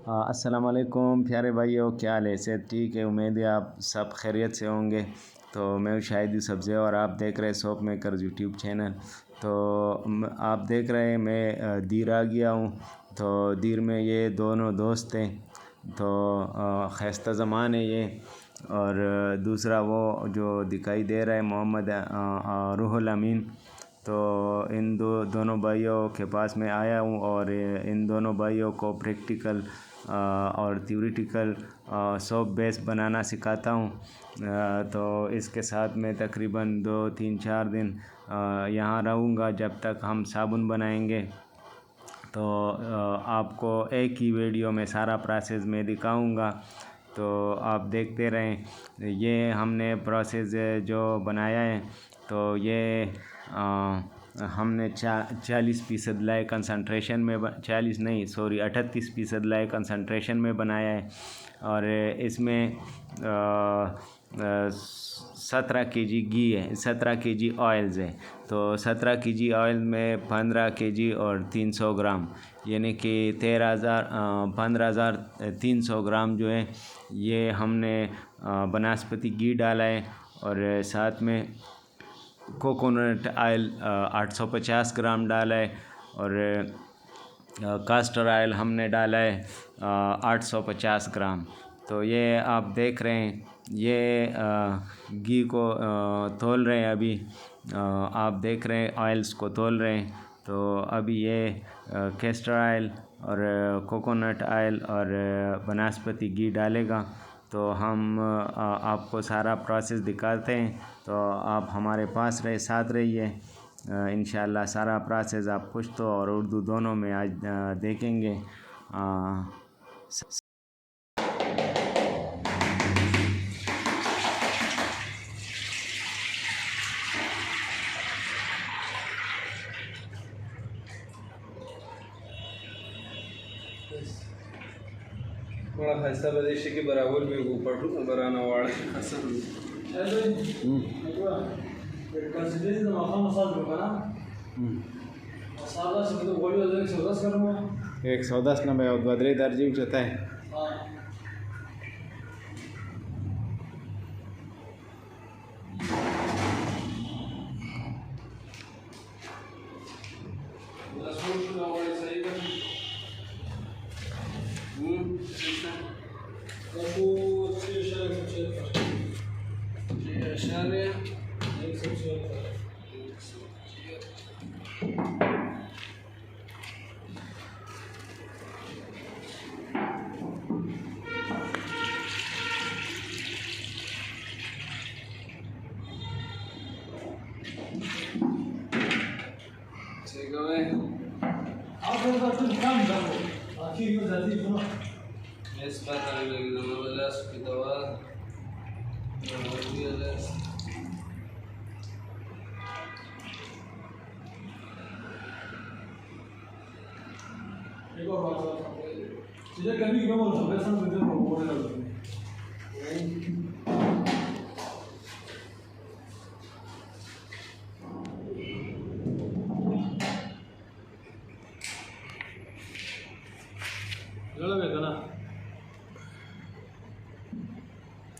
अस्सलाम वालेकुम प्यारे भाइयों, क्या हाल है? सेहत ठीक है? उम्मीद है आप सब खैरियत से होंगे। तो मैं हूँ शाहिद यूसुफ से और आप देख रहे हैं सोप मेकर्स यूट्यूब चैनल। तो आप देख रहे हैं मैं दीर आ गया हूँ। तो दीर में ये दोनों दोस्त हैं। तो खस्ता ज़मान है ये, और दूसरा वो जो दिखाई दे रहा है मोहम्मद रूहुल अमीन। तो इन दोनों भाइयों के पास मैं आया हूँ और इन दोनों भाइयों को प्रैक्टिकल और थ्योरेटिकल सोप बेस बनाना सिखाता हूँ। तो इसके साथ मैं तकरीबन 2 3 4 दिन यहाँ रहूँगा जब तक हम साबुन बनाएंगे। तो आपको एक ही वीडियो में सारा प्रोसेस मैं दिखाऊंगा, तो आप देखते रहें। ये हमने प्रोसेस जो बनाया है, तो ये हमने 40% लाए कंसंट्रेशन में 40 नहीं सॉरी 38% लाए कंसंट्रेशन में बनाया है। और इसमें 17 kg घी है, 17 kg ऑयल्स है। तो 17 kg ऑयल में 15 kg और 300 ग्राम, यानी कि 15,300 ग्राम जो है ये हमने बनास्पति घी डाला है। और साथ में कोकोनट ऑयल 850 ग्राम डाला है। और कास्टर ऑयल हमने डाला है 850 ग्राम। तो ये आप देख रहे हैं, ये घी को तौल रहे हैं अभी। आप देख रहे हैं ऑयल्स को तौल रहे हैं। तो अभी ये कैस्टर ऑयल और कोकोनट ऑयल और बनास्पति घी डालेगा। तो हम आपको सारा प्रोसेस दिखाते हैं। तो आप हमारे पास साथ रहिए। इंशाल्लाह सारा प्रोसेस आप पुश्तो और उर्दू दोनों में आज देखेंगे। बड़ा खस्ता प्रदेश के बराबर में ऊपर बराना वाला खस्ता एक 110 नंबर और बदरी दर्जी होता है।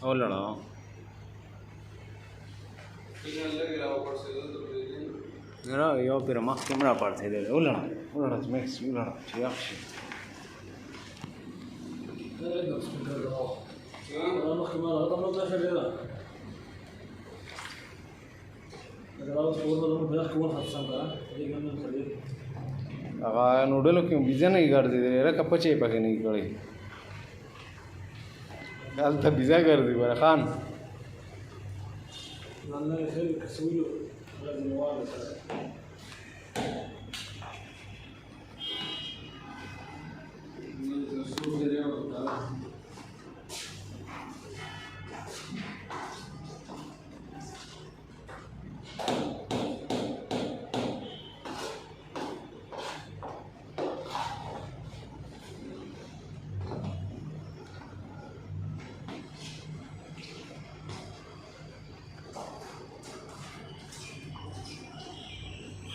और लड़ाओ यो फिर माँ कैमरा पर थे दे उलड़ा मैक्स उलड़ा ठीक है। नूडल क्यों बीजा नहीं कर दे रहा कपचे पके नहीं करे गाल तो बीजा कर दी बड़ा खान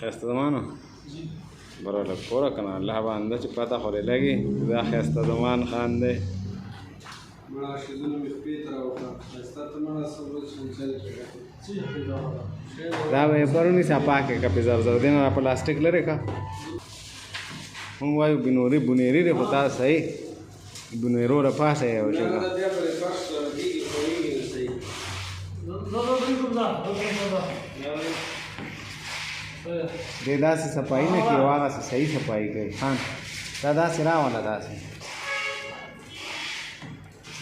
खस्ता ज़माना بره لږ پوره که نه الله باندې چې پته خو دې لګي دا ښایسته زمان خان دی مړه شیزونه مې خپې ته راوکړه ښایسته ته مړه څه ورځ شنچل دا به یې پرونی سا پاکې که پې زر دې نه را پلاستیک لرې که مونږ وایو بونیري دی خو تا صحیح بونیرو د پاسه یې یو شګه بیا پرې فرش لګېږي خوړېږي نو صحیح دې داسې صفایي نه کوي او هغسې صحیح صفایي کوي خان دا داسې راوله داسې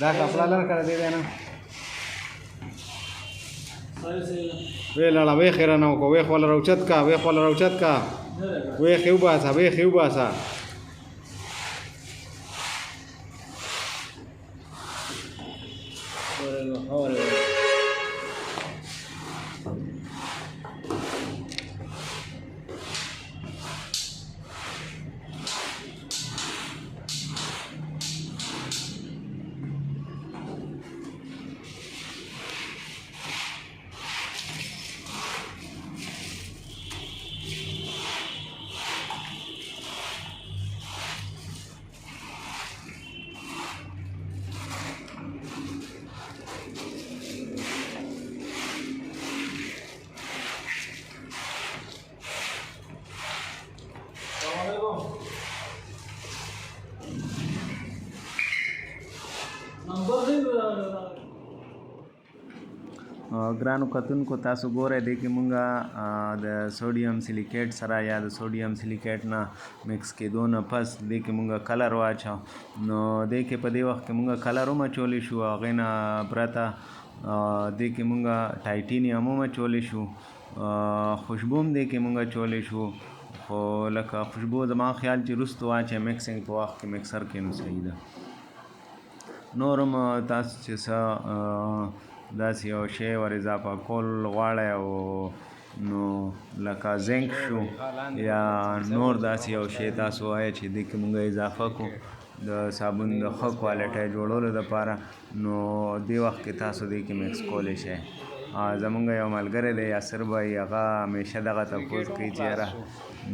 دا کپړه لر کړه دې دی نه وې لړه وې خیره نه وکړه وې خواله راوچت کا وې خواله راوچت کا وې خې وباسه وې خې وباسه ګرانو کتونکو تاسو ګورئ دې کې مونږ د سوډیم سیلیکیټ سره یا د سوډیم سیلیکیټ نه مکس کېدو نه پس دې کې مونږ کلر واچو نو دې کې په دې وخت کې مونږ کلر هم اچولی شو هغې نه پرته دې کې مونږ ټایټینیم هم اچولی شو خوشبو هم دې کې مونږ اچولی شو خو لکه خوشبو زما خیال چې وروستو واچوئ مکسینګ په وخت کې مکسر کې نو صحیح ده نور هم تاسو چې څه داسې یو شی ور اضافه کول غواړئ او نو لکه زنک شو یا نور داسې یو شی تاسو وایئ چې دې کې مونږ اضافه کړو د صابون د ښه کوالټۍ جوړولو دپاره نو دې وخت کې تاسو دې کې مکس کولی شئ زمونږ یو ملګری دی یاسر بھائی هغه همیشه دغه تپوس کوي چې یاره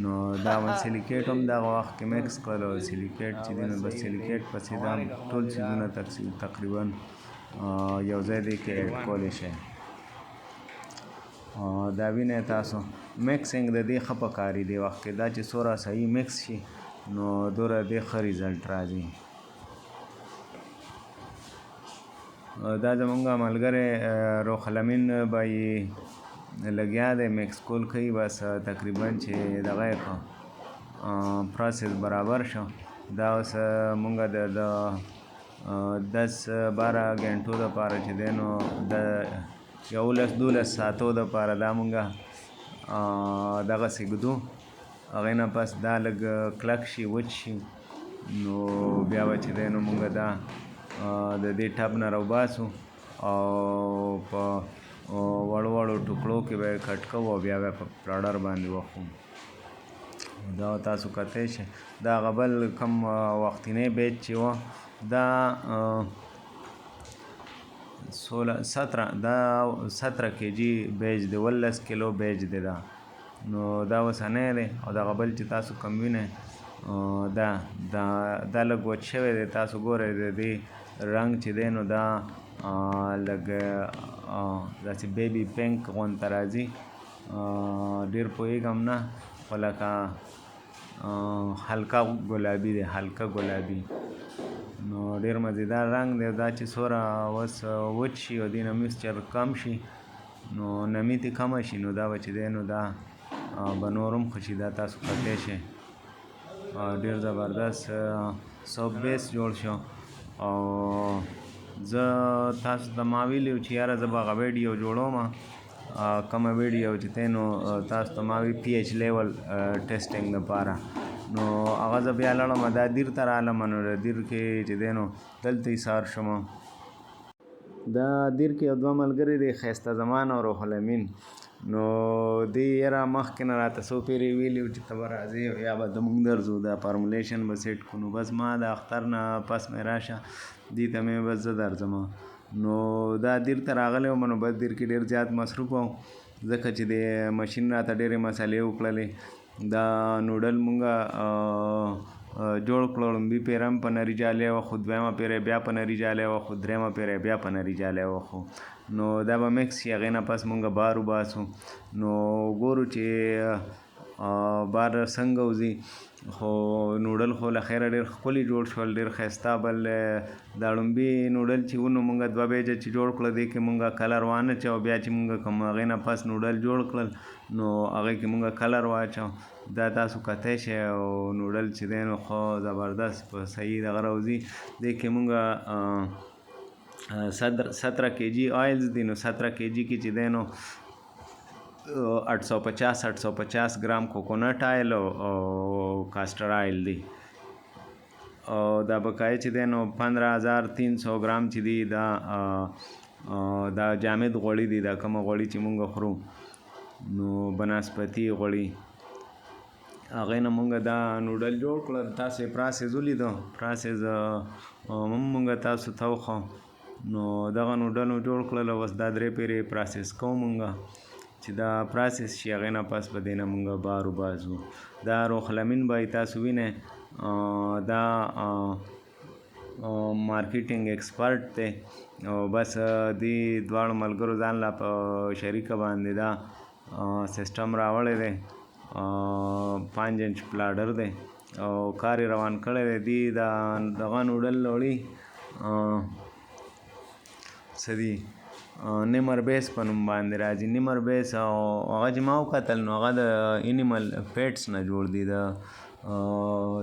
نو دا سیلیکیټ هم دغه وخت کې مکس کړل او سیلیکیټ چې دی نو بس سیلیکیټ پسې دا ټول څیزونه تقریبا یو ځای دی کې ایډ کولی شئ دا وینئ تاسو مکسینګ د دې ښه پکاري دی وخت کې دا چې څومره صحیح مکس شي نو دومره دې ښه ریزلټ راځي دا زمونږ ملګری روح الامین بھائی لګیا دی مکس کول کوي بس تقریبا چې دغه یې کړه پروسس برابر شو دا اوس مونږ د 10-12 غنټو دپاره چې دی نو د 11-12 ساعتو دپاره دا مونږ دغسې ږدو هغې نه پس دا لږ کلک شي وچ شي نو بیا به چې دی نو مونږ دا د دې ټب نه راوباسو او په وړو ټوکړو کې به یې کټ کوو او بیا به په پلاډر باندې وخورو دا تاسو کتی شئ دا هغه بل کوم وختینی بیچ چې وه دا 17 kg بیج دی 11 کیلو بیج دی دا نو دا اوسنی دی او دغه بل چې تاسو کوم وینئ دا لږ وچ شوی دی تاسو ګورئ د دې رنګ چې دی نو دا لږ داسې بیبي پینک غونته راځي ډېر پوهېږم نه خو لکه هلکه ګلابي دی هلکه ګلابي نو ډېر مزیدار رنګ دی دا چې څومره اوس وچ شي او دې نه میکسچر کم شي نو نمي ترې کمه شي نو دا به چې دی نو دا به نور هم ښه شي دا تاسو کتی شئ ډېر زبردست سوپ بیس جوړ شو او زه تاسو ته ما ویلي وو چې یاره زه به هغه ویډیو جوړوم کومه ویډیو چې دی نو تاسو ته ما وی پی ایچ لیول ټیسټینګ دپاره نو هغه زه بیا لاړم دا دیر ته رالم نو د دیر کې چې دی نو دلته ایسار شوم دا دیر کې یو دوه ملګري دی ښایسته زمان او روح الامین نو دې یاره مخکې نه راته څو پیرې ویلي وو چې ته به راځې یا به زموږ درځو دا فارمولیشن به سیټ کړو نو بس ما د اختر نه پس مې راشه دې ته مې بس زه درځم نو دا دیر ته راغلی وم نو بس دیر کې ډېر زیات مصروف وم ځکه چې د مشین راته ډېرې مسالې وکړلې دا نوډل مونږه جوړ کړو. لومبي پیره هم په نري جالۍ وخو، دویمه پیره بیا په نري جالۍ وخو، درېمه پیره بیا په نري جالۍ وخو. نو دا به مکس شي. هغې نه پس مونږ بار وباسو. نو ګورو چې بار څنګه وځي. خو نوډل خو له خیره ډېر ښکلي جوړ شول، ډېر ښایسته. بل دا لومبي نوډل چې وو نو مونږ 2 بیجه چې جوړ کړه، دې کې مونږ کلر وانه چو. بیا چې مونږ کوم هغې نه پس نوډل جوړ کړل نو هغې کې مونږ کلر واچو. دا تاسو کتی شئ. او نوډل چې دی نو ښه زبردست په صحیح دغه راوځي. دې کې مونږ 17 kg آیلز دي. نو 17 kg کې چې دی نو 850 ګرام کوکونټ آیل او کاسټر آیل دی. او دا بقایه چې دی نو 15300 ګرام چې دی دا جامد غوړي دي. دا کومه غوړي چې مونږ خورو نو بناسپتي غوړي، هغې نه مونږ دا نوډل جوړ کړل. تاسې پراسیز ولیدو، پراسیز هم مونږ تاسو ته وښو. نو دغه نوډل مو جوړ کړل. او بس دا 3 پیرې پراسیز کوو مونږ چې دا پراسیز شي. هغې نه پس په دې نه مونږ بار وباسو. دا روخلمین به تاسو وینئ، دا مارکیټینګ ایکسپرټ دی. او بس دې دواړو ملګرو ځان لا په شریکه باندې دا سیسټم راوړی دی. 5 انچ پلاډر دی او کار یې روان کړی دی. دې دغه نوډل وړي څه دي نیمر بیس په نوم باندې راځي. نیمر بیس او هغه چې ما وکتل نو هغه د انیمل فیټس نه جوړ دي، د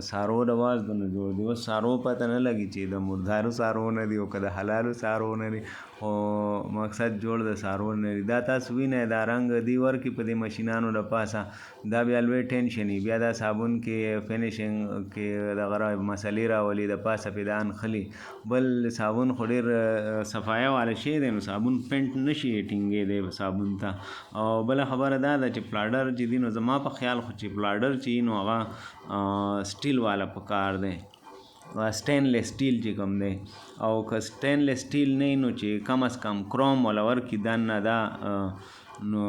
څاروو د وازدو نه جوړ دي. اوس څاروو پته نه لګي چې د مردارو څاروو نه دي او که د حلالو څاروو نه دي، خو مقصد جوړ د څاروو نه دي. دا تاسو وینئ دا رنګ دی ورکړي په دې مشینانو د پاسه. دا بیا لوی ټینشن وي. بیا دا صابون کې فینیشنګ کې دغه مسلې راولي، د پاسه پې دا نښلي. بل صابون خو ډېر صفایه والا شی دی، نو صابون پینټ نه شي ټینګېدی صابون ته. او بله خبره دا ده چې پلاډر چې دي نو زما په خیال خو چې پلاډر چې وي نو هغه سټیل والا پکار دی، سټینلیس سټیل چې کوم دی. او که سټینلیس سټیل نه وي نو چې کم از کم کروم والا ورکړي دننه دا نو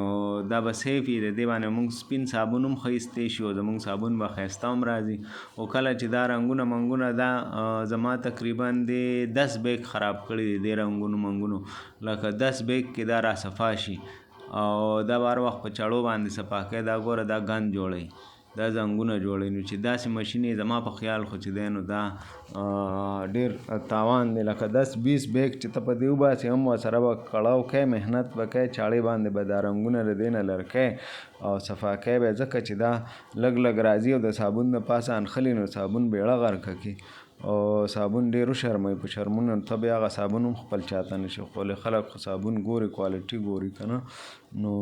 دا به سیف وي. د دې باندې مونږ سپین صابون هم ښه ایستی شي او زمونږ صابون به ښایسته هم راځي. خو کله چې دا رنګونه منګونه دا زما تقریبا د 10 بیگ خراب کړي دي دې رنګونو منګونو. لکه 10 بیگ کې دا را صفا شي او دا هر وخت په چړو باندې صفا کوي. دا ګوره دا ګند جوړوي، دا زنګونه جوړوي. نو چې داسې ماشین یې زما په خیال خو چې دی نو دا ډېر تاوان دی. لکه 10-20 بیگ چې ته په دې وباسې هم ورسره به کړاو کوې، محنت به کوې، چاړې باندې به دا رنګونه د دې نه لر کوې او صفا کوې به، ځکه چې دا لږ لږ راځي او د صابون د پاسه انښلي نو صابون بیړه غرقه کړي. او صابون ډېر وشرموي. په شرمونه ته بیا هغه صابون هم خپل چاته نه شي ښولی. خلک خو صابون ګوري، کوالټي ګوري که نه. نو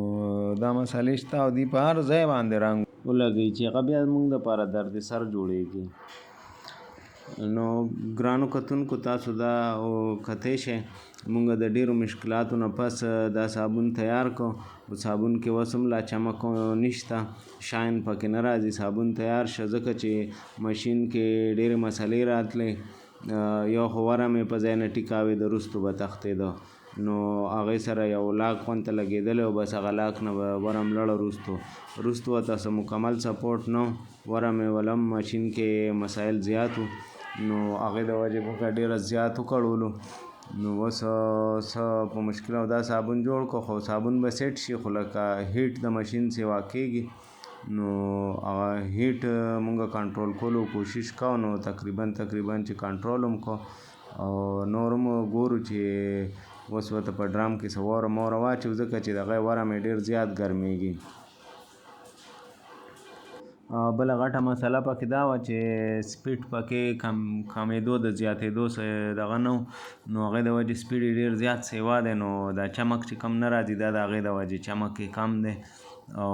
دا مسلې شته او دوی په هر ځای باندې رنګ ولګوي چې هغه بیا موږ دپاره درد سر جوړېږي. نو ګرانو کتونکو تاسو دا کتی شئ. مونږ د ډېرو مشکلاتو نه پس دا صابون تیار کړو. صابون کې اوس هم لا چمک نشته، شاین پکې نه راځي. صابون تیار شه ځکه چې ماشین کې ډېرې مسلې راتلې. یو خو وره مې په ځای نه ټیکاوې، د وروستو به تښتېده. نو هغې سره یو لاک غونته لګېدلی او بس هغه لاک نه به وره م لړه وروستو ورته څه مکمل سپورټ نه و. وره مې ولم ماشین کې مسایل زیات و، نو هغې د وجې موږ ډېره زیات وکړولو. نو اوس څه په مشکل او دا صابون جوړ کړو. خو صابون به سیټ شي، خو لکه هیټ د ماشین سیوا کېږي نو هغه هیټ مونږ کنټرول کولو کوشش کوو. نو تقریبا چې کنټرول هم کو او نور هم ګورو چې اوس ورته په ډرام کې څه واوره موره واچو، ځکه چې د هغې وره مې ډېر زیات ګرمېږي. بله غټه مسله پکې دا وه چې سپیډ پکې کمېدو د زیاتېدو څه دغه نه و. نو هغې د وجې سپیډ یې ډېر زیات سیوا دی. نو دا چمک چې کم نه راځي دا د هغې د وجې چمک یې کم دی. او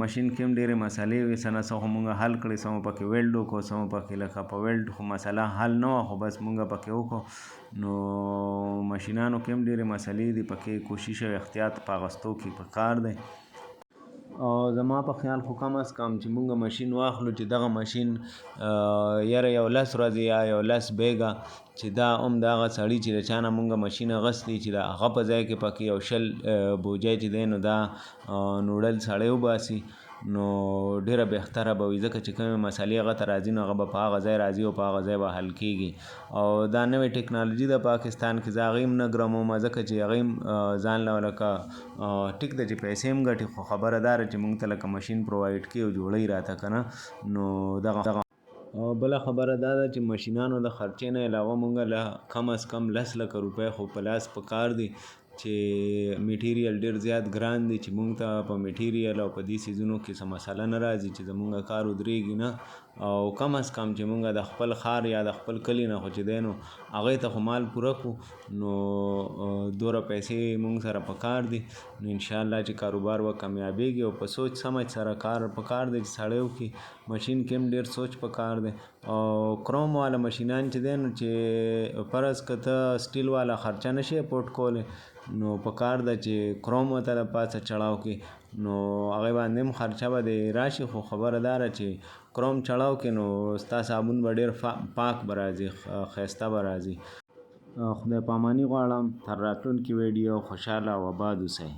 ماشین کې هم ډېرې مسلې وې، څه نه څه خو مونږ حل کړې، څه مو پکې ویلډ وکړو، څه مو پکې لکه په ویلډ خو مسله حل نه وه، خو بس مونږ پکې وکړو. نو ماشینانو کې هم ډېرې مسلې دي، پکې کوشش او احتیاط په اخیستو کې پکار دی. او زما په خیال خو کم از کم چې مونږ ماشین واخلو چې دغه ماشین یاره یو 10 ورځې یا یو 10 بیګه چې دا هم د هغه سړي چې د چا نه مونږ ماشین اخیستی چې د هغه په ځای کې پکې یو 20 بوجۍ چې دی نو دا نوډل سړی وباسي نو ډیره بهتره به وي، ځکه چې کومې مسالې هغه ته راځي نو هغه به په هغه ځای راځي او په هغه ځای به حل کېږي. او دا نوې ټکنالوژي د پاکستان کې زه هغې هم نه ګرموم، ځکه چې هغې هم ځان له لکه ټیک ده چې پیسې هم ګټي، خو خبره دا ده چې موږ ته لکه مشین پرووایډ کړي او جوړوي راته که نه. نو دغه او بله خبره دا ده چې مشینانو د خرچې نه علاوه موږ له کم از کم 10 لکه روپۍ خو په لاس پکار دي چې میټیریل ډیر زیات ګران دي، چې موږ ته په میټیریل او په دې څیزونو کې څه مسله نه راځي چې زموږ کار ودرېږي نه. او کم از کم چې موږ د خپل ښار یا د خپل کلي نه خو چې دی نو هغې ته خو مال پوره کړو نو دومره پیسې موږ سره پکار دي. نو انشاءالله چې کاروبار به کامیابېږي او په سوچ سمج سره کار پکار دی چې سړی وکړي. مشین کې هم ډېر سوچ پکار دی. او کروم والا مشینان چې دی نو چې فرض که ته سټیل والا خرچه نشي افورډ کولی نو پکار ده چې کروم ورته د پاسه چړاو کړي نو هغې باندې هم خرچه به دې راشي، خو خبره دا ده چې کروم چړاو کړي نو ستا صابون به ډېر پاک به راځي، ښایسته به راځي. خدای پاماني غواړم. تر راتلونکي ویډیو خوشحاله او آباد اوسئ.